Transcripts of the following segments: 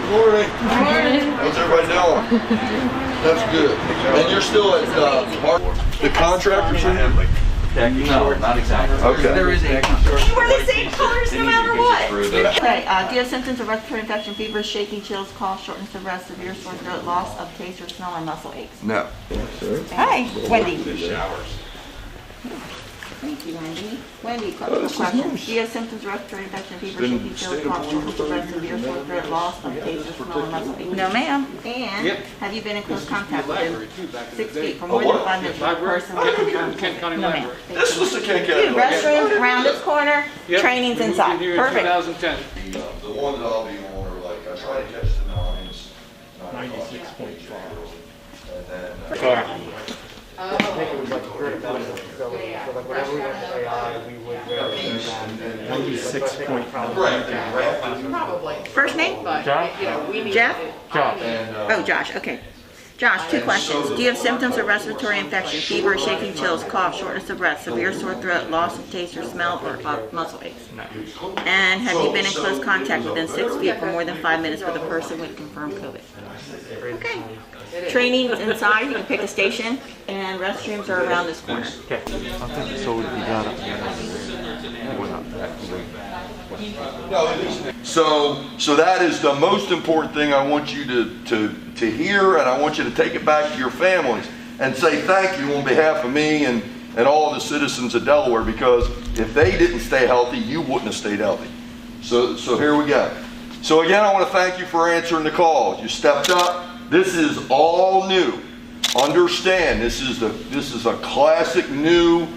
Morning. How's everybody doing? That's good. And you're still at the contractors in here? No, not exactly. Okay. There is a You wear the same colors no matter what. Okay, do you have symptoms of respiratory infection, fever, shaking, chills, cough, shortness of breath, severe sore throat, loss of taste or smell, or muscle aches? No. Hi, Wendy. Thank you, Wendy. Wendy, couple of questions. Do you have symptoms of respiratory infection, fever, shaking, chills, cough, shortness of breath, severe sore throat, loss of taste or smell, or muscle aches? No, ma'am. And have you been in close contact within 6 feet for more than 5 minutes with a person with Kent County No, ma'am. Library. This was the Kent County. Restrooms around this corner, Yep. training's inside. Here in Perfect. 2010. The one that I'll be on are like, I try to catch the nines. 96.5. And then, I think it was like 30 minutes. So like whenever we went to AI, we would verify 96.5. right. First name? Jeff? Oh, Josh, okay. Josh, 2 questions. Do you have symptoms of respiratory infection, fever, shaking, chills, cough, shortness of breath, severe sore throat, loss of taste or smell, or muscle aches? No. And have you been in close contact within 6 feet for more than 5 minutes with a person with confirmed COVID? Okay. Training is inside, you can pick a station, and restrooms are around this corner. Okay. I think so. We got up So that is the most important thing I want you to hear, and I want you to take it back to your families and say thank you on behalf of me and all the citizens of Delaware, because if they didn't stay healthy, you wouldn't have stayed healthy. So here we go. So again, I want to thank you for answering the calls. You stepped up. This is all new. Understand, this is a classic new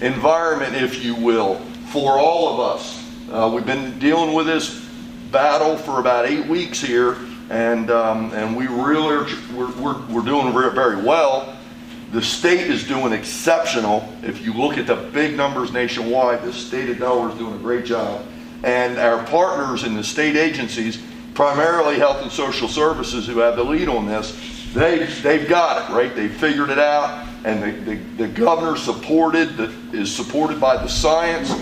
environment, if you will, for all of us. We've been dealing with this battle for about 8 weeks here, and we really we're doing very well. The state is doing exceptional. If you look at the big numbers nationwide, the state of Delaware is doing a great job, and our partners in the state agencies, primarily Health and Social Services, who have the lead on this, they've got it, right? They figured it out, and the governor is supported by the science,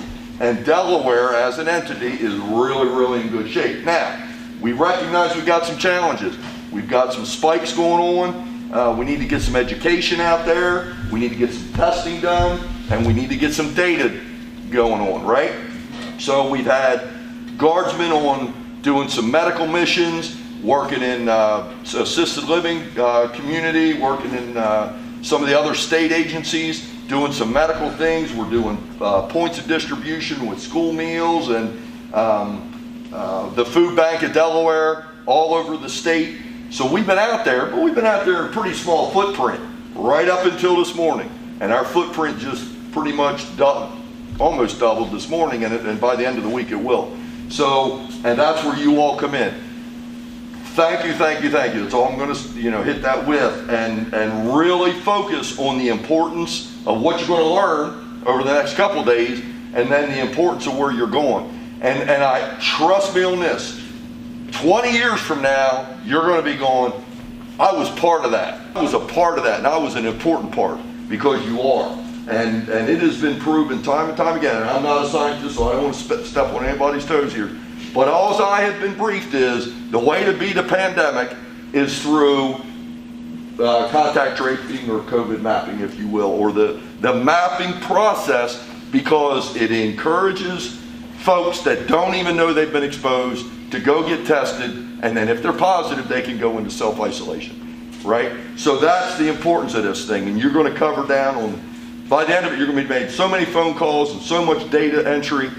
and Delaware as an entity is really in good shape. Now, we recognize we've got some challenges. We've got some spikes going on. We need to get some education out there. We need to get some testing done, and we need to get some data going on, right? So we've had guardsmen on doing some medical missions, working in assisted living community, working in some of the other state agencies, doing some medical things. We're doing points of distribution with school meals and the food bank of Delaware all over the state. So we've been out there, but we've been out there in a pretty small footprint right up until this morning. And our footprint just pretty much almost doubled this morning, and by the end of the week it will. So, and that's where you all come in. Thank you. That's all I'm going to, hit that with, and really focus on the importance of what you're going to learn over the next couple of days, and then the importance of where you're going. And I trust me on this. 20 years from now, you're going to be going, I was part of that. I was a part of that, and I was an important part, because you are. And it has been proven time and time again, and I'm not a scientist, so I don't want to step on anybody's toes here, but all I have been briefed is the way to beat a pandemic is through contact tracing, or COVID mapping, if you will, or the mapping process, because it encourages folks that don't even know they've been exposed to go get tested, and then if they're positive, they can go into self-isolation, right? So that's the importance of this thing, and you're going to cover down on. By the end of it, you're going to be making so many phone calls and so much data entry,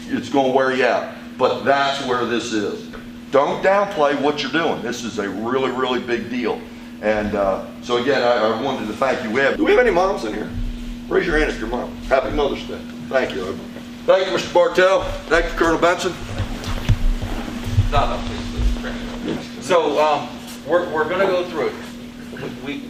it's going to wear you out. But that's where this is. Don't downplay what you're doing. This is a really big deal. And so again, I wanted to thank you. Do we have any moms in here? Raise your hand if you're a mom. Happy Mother's Day. Thank you. Thank you, Mr. Bartell. Thank you, Colonel Benson. No, please. So we're going to go through it.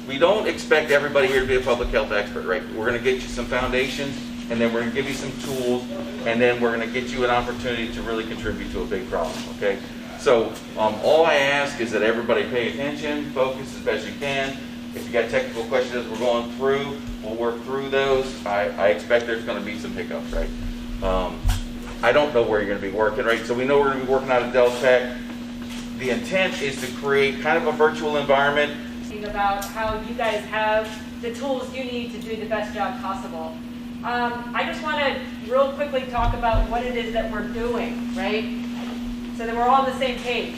We don't expect everybody here to be a public health expert, right? We're going to get you some foundations, and then we're going to give you some tools, and then we're going to get you an opportunity to really contribute to a big problem, okay? So all I ask is that everybody pay attention, focus as best you can. If you got technical questions as we're going through, we'll work through those. I expect there's going to be some hiccups, right? I don't know where you're going to be working, right? So we know we're going to be working out of Del Tech. the intent is to create kind of a virtual environment. About how you guys have the tools you need to do the best job possible. I just want to real quickly talk about what it is that we're doing, right? So that we're all on the same page.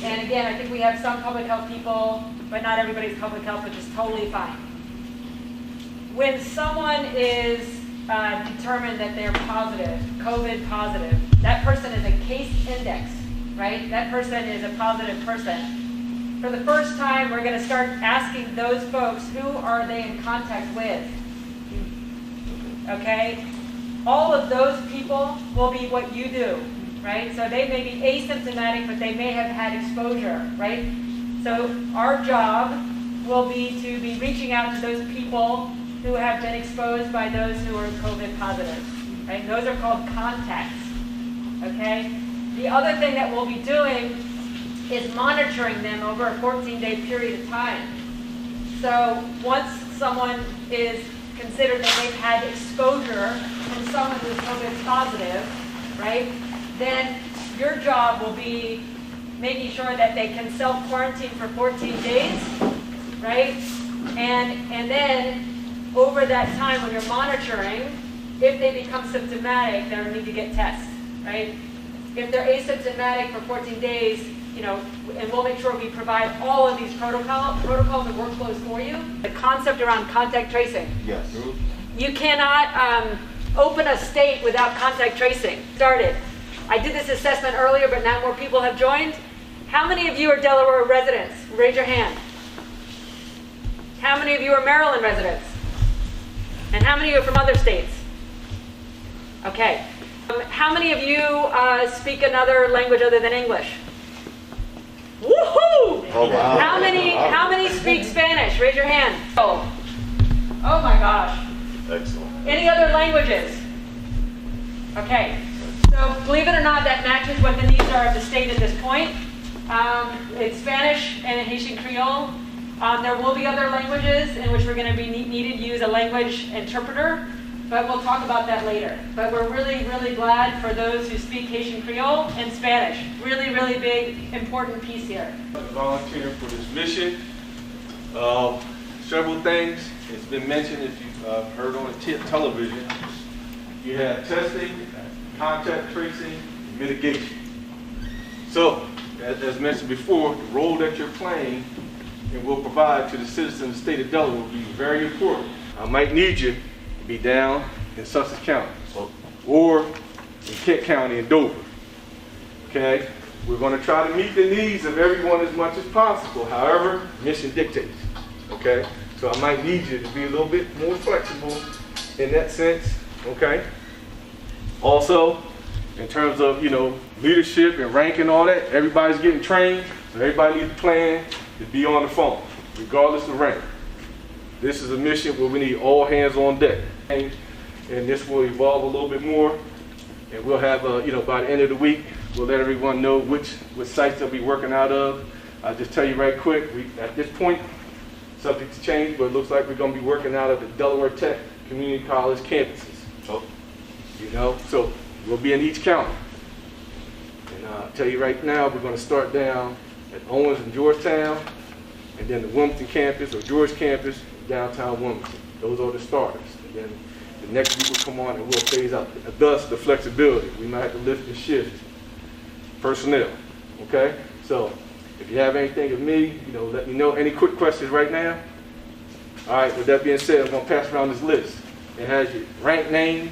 And again, I think we have some public health people, but not everybody's public health, which is totally fine. When someone is determined that they're positive, COVID positive, that person is a case index, right? That person is a positive person. For the first time, we're going to start asking those folks, who are they in contact with? Okay? All of those people will be what you do, right? So they may be asymptomatic, but they may have had exposure, right? So our job will be to be reaching out to those people who have been exposed by those who are COVID positive, right? Those are called contacts, okay? The other thing that we'll be doing is monitoring them over a 14-day period of time. So once someone is considered that they've had exposure from someone who's COVID positive, right, then your job will be making sure that they can self-quarantine for 14 days, right? And then over that time when you're monitoring, if they become symptomatic, they'll need to get tests, right? If they're asymptomatic for 14 days, you know, and we'll make sure we provide all of these protocols and workflows for you. The concept around contact tracing. Yes. You cannot open a state without contact tracing. Started. I did this assessment earlier, but now more people have joined. How many of you are Delaware residents? Raise your hand. How many of you are Maryland residents? And how many are from other states? Okay. How many of you speak another language other than English? Woohoo! Oh, wow. How many speak Spanish? Raise your hand. Oh my gosh. Excellent. Any other languages? Okay. So believe it or not, that matches what the needs are of the state at this point. It's Spanish and Haitian Creole. There will be other languages in which we're going to be needed to use a language interpreter, but we'll talk about that later. But we're really, really glad for those who speak Haitian Creole and Spanish. Really, really big, important piece here. Volunteering for this mission. Several things. It's been mentioned, if you've heard on the television. You have testing, contact tracing, mitigation. So, as mentioned before, the role that you're playing and will provide to the citizens of the state of Delaware will be very important. I might need you to be down in Sussex County or in Kent County in Dover. Okay? We're going to try to meet the needs of everyone as much as possible. However, mission dictates. Okay? So I might need you to be a little bit more flexible in that sense. Okay? Also, in terms of, you know, leadership and rank and all that, everybody's getting trained, so everybody needs a plan to be on the phone, regardless of rank. This is a mission where we need all hands on deck. And this will evolve a little bit more, and we'll have, you know, by the end of the week, we'll let everyone know which sites they'll be working out of. I'll just tell you right quick, at this point, subject to change, but it looks like we're going to be working out of the Delaware Tech Community College campuses. You know, so we'll be in each county. And I'll tell you right now, we're going to start down at Owens and Georgetown, and then the Wilmington campus or George campus, downtown Wilmington. Those are the starters. And then the next week will come on and we'll phase out. Thus, the flexibility. We might have to lift and shift personnel. Okay? So, if you have anything of me, you know, let me know. Any quick questions right now? All right, with that being said, I'm going to pass around this list. It has your rank name,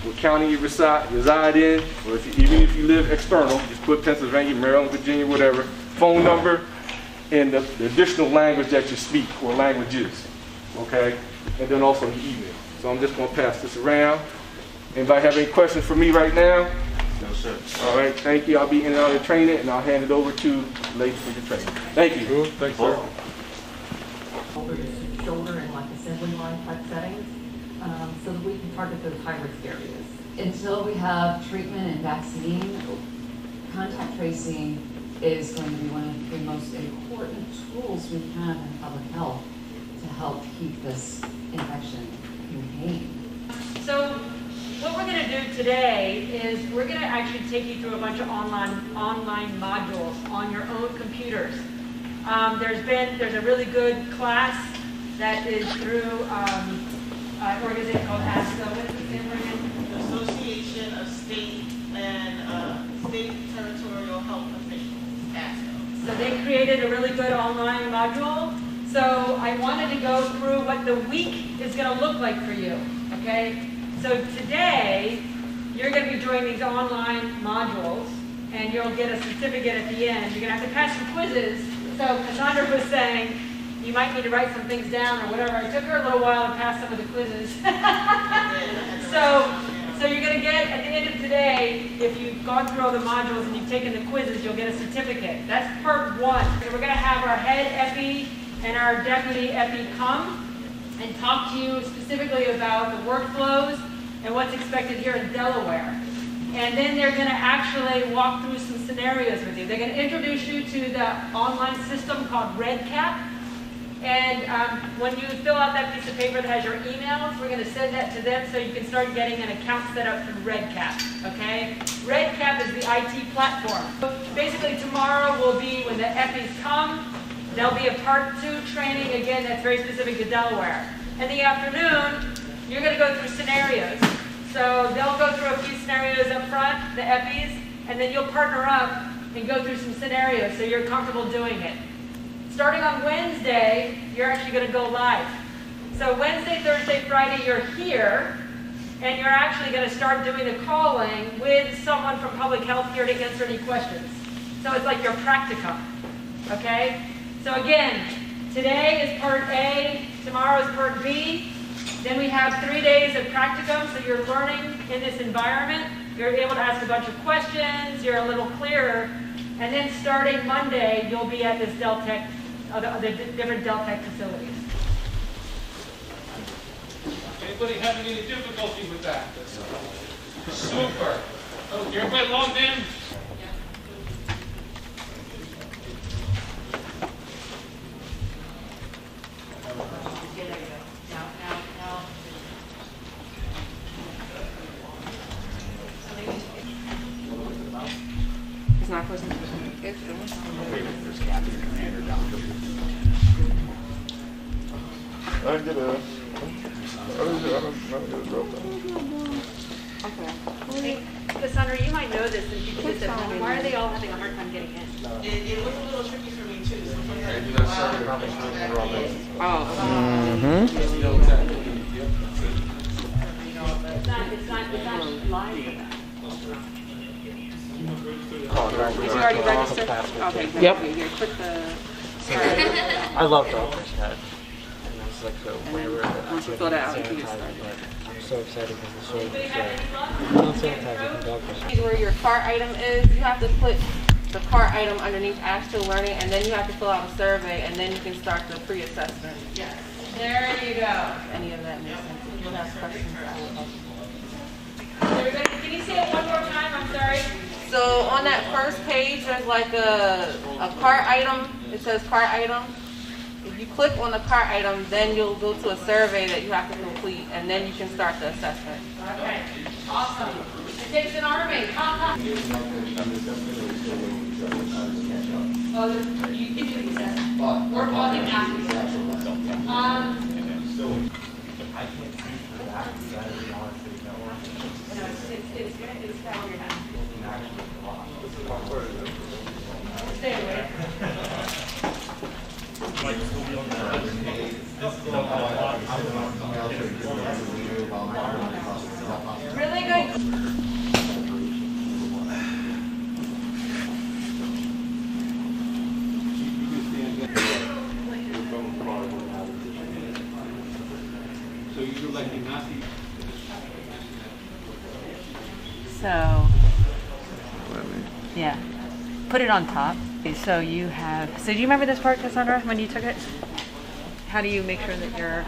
what county you reside in, or even if you live external, just put Pennsylvania, Maryland, Virginia, whatever, phone number, and the additional language that you speak, or languages, okay? And then also the email. So I'm just going to pass this around. Anybody have any questions for me right now? No, sir. All right, thank you. I'll be in and out of training, and I'll hand it over to the lady for the training. Thank you. Thanks, sir. Shoulder to shoulder in like assembly line type settings, so that we can target those high-risk areas. Until we have treatment and vaccine, contact tracing is going to be one of the most important tools we have in public health to help keep this infection contained. So what we're going to do today is we're gonna actually take you through a bunch of online modules on your own computers. There's a really good class that is through an organization called ASCO. What is it stand for again? Association of State and State Territorial Health Officials, ASCO. So they created a really good online module. So I wanted to go through what the week is going to look like for you, okay? So today, you're going to be doing these online modules, and you'll get a certificate at the end. You're going to have to pass some quizzes. So Cassandra was saying, you might need to write some things down or whatever. It took her a little while to pass some of the quizzes. So you're going to get, at the end of today, if you've gone through all the modules and you've taken the quizzes, you'll get a certificate. That's part one. So we're going to have our head epi and our deputy epi come and talk to you specifically about the workflows and what's expected here in Delaware. And then they're going to actually walk through some scenarios with you. They're going to introduce you to the online system called RedCap. And when you fill out that piece of paper that has your emails, we're going to send that to them so you can start getting an account set up through RedCap, okay? RedCap is the IT platform. So basically tomorrow will be when the EPIs come. There'll be a part 2 training, again, that's very specific to Delaware. In the afternoon, you're going to go through scenarios. So they'll go through a few scenarios up front, the EPIs, and then you'll partner up and go through some scenarios so you're comfortable doing it. Starting on Wednesday, you're actually going to go live. So Wednesday, Thursday, Friday, you're here, and you're actually going to start doing the calling with someone from public health here to answer any questions. So it's like your practicum, okay? So again, today is part A, tomorrow is part B. Then we have 3 days of practicum, so you're learning in this environment. You're able to ask a bunch of questions, you're a little clearer. And then starting Monday, you'll be at this Deltec, the different Deltec facilities. Anybody having any difficulty with that? Super. Oh, everybody logged in? It's not supposed to be. It's I get a drop down. Okay. Hey, Cassandra, you might know this since you did this at home. Why are they all having a hard time getting in? It was a little tricky for me too. So It's not live for that. Did you already register? Okay. Yep. Here, put the. I love Delaware Stat. And that's like so whenever Once you fill it out, you can get started. I'm so excited because the show is not sanitizing from Delaware. Where your cart item is, you have to put the cart item underneath actual learning, and then you have to fill out a survey, and then you can start the pre-assessment. Yes. There you go. Any of that makes sense. If you have questions, I will help. Everybody, can you say it one more time? I'm sorry. So on that first page, there's like a cart item. It says cart item. If you click on the cart item, then you'll go to a survey that you have to complete, and then you can start the assessment. Okay. Awesome. It takes an army. Come. Oh, you can do the assessment. We're talking after the assessment. No, it's down your hand. Stay away. Really good. So you do like the Nazi. So, yeah, put it on top. So you have, so do you remember this part, Cassandra, when you took it? How do you make sure that you're...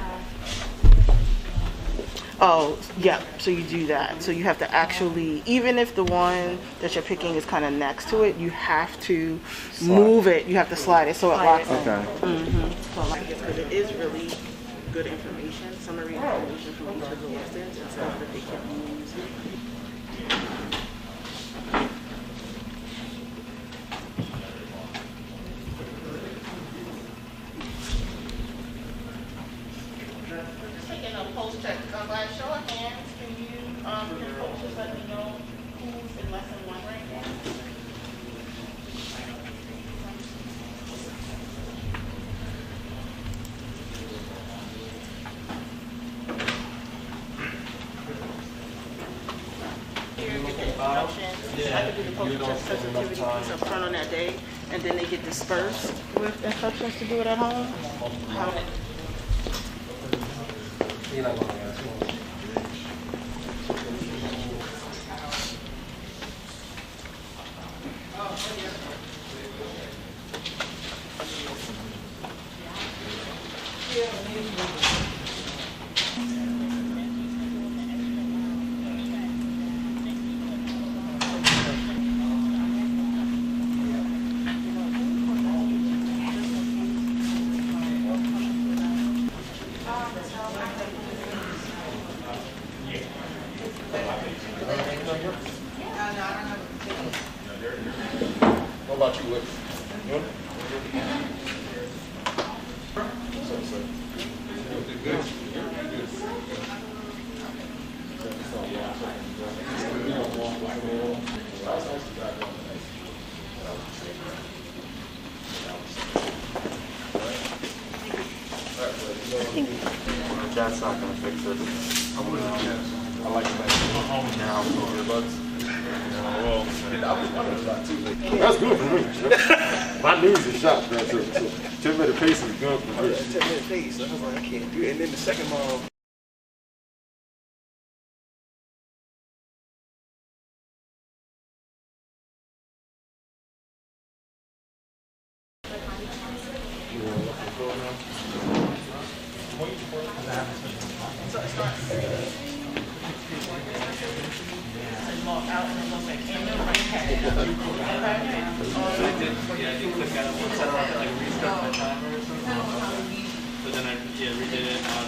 Oh, yeah, so you do that. So you have to actually, even if the one that you're picking is kind of next to it, you have to move it. You have to slide it so it locks in. Okay. So because it is really good information, summary information from each of the listings and stuff that they can use. Taking a post check, by show of hands, can you, can coaches let me know who's in lesson 1 right now? Here, get the instructions. I can do the post check sensitivity piece up front on that day, and then they get dispersed with instructions to do it at home. How? What about you, Wick? That's not gonna fix it. I like that. Now, earbuds. That's good for me. My knees are shot, man. So 10-minute pace is good for me. 10-minute pace. I was like, I can't do it. And then the second mile. So then I redid it.